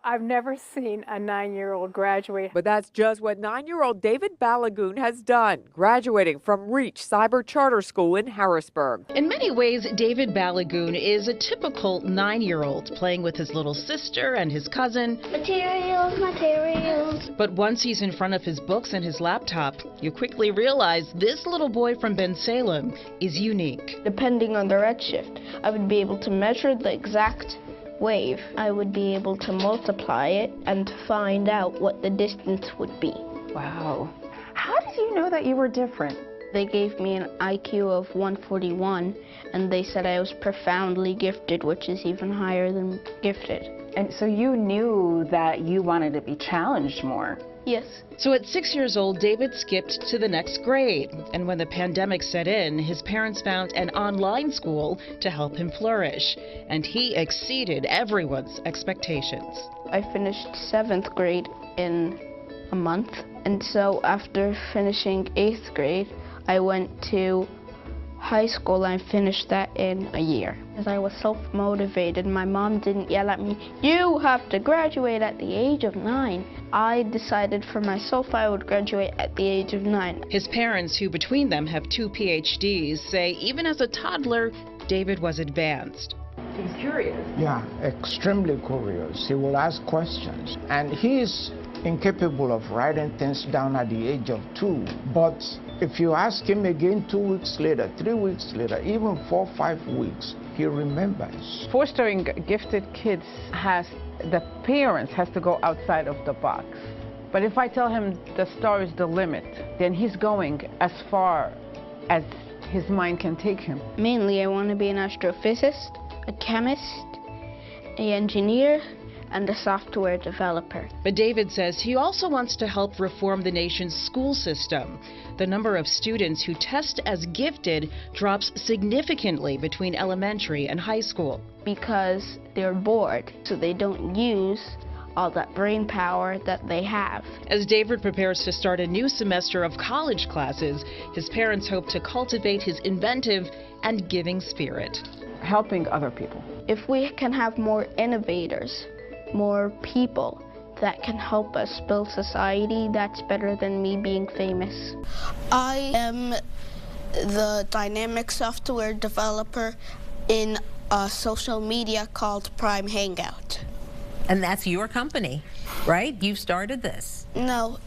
I've never seen a 9-year-old graduate. But that's just what 9-year-old David Balagoon has done, graduating from Reach Cyber Charter School in Harrisburg. In many ways, David Balagoon is a typical 9-year-old, playing with his little sister and his cousin. Materials, materials. But once he's in front of his books and his laptop, you quickly realize this little boy from Bensalem is unique. Depending on the redshift, I would be able to measure the exact wave. I would be able to multiply it and find out what the distance would be. Wow. How did you know that you were different? They gave me an IQ of 141, and they said I was profoundly gifted, which is even higher than gifted. And so you knew that you wanted to be challenged more. Yes. So at 6 years old, David skipped to the next grade. And when the pandemic set in, his parents found an online school to help him flourish. And he exceeded everyone's expectations. I finished 7th grade in a month. And so after finishing 8th grade, I went to high school and finished that in a year. As I was self-motivated, my mom didn't yell at me, "You have to graduate at the age of 9. I decided for myself I would graduate at the age of 9. His parents, who between them have 2 PhDs, say even as a toddler, David was advanced. He's curious. Yeah, extremely curious. He will ask questions. And he is incapable of writing things down at the age of 2. But if you ask him again 2 weeks later, 3 weeks later, even 4, 5 weeks, he remembers. Fostering gifted kids the parents has to go outside of the box. But if I tell him the star is the limit, then he's going as far as his mind can take him. Mainly I want to be an astrophysicist, a chemist, an engineer, and a software developer. But David says he also wants to help reform the nation's school system. The number of students who test as gifted drops significantly between elementary and high school. Because they're bored, so they don't use all that brain power that they have. As David prepares to start a new semester of college classes, his parents hope to cultivate his inventive and giving spirit. Helping other people. If we can have more innovators, more people that can help us build society, that's better than me being famous. I am the dynamic software developer in a social media called Prime Hangout. And that's your company, right? You started this. No,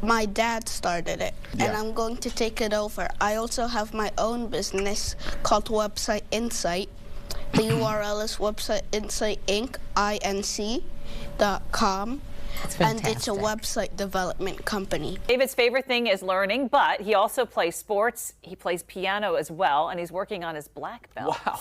my dad started it, and I'm going to take it over. I also have my own business called Website Insight. The URL is Website Insight Inc. inc.com. And it's a website development company. David's favorite thing is learning, but he also plays sports. He plays piano as well, and he's working on his black belt. Wow.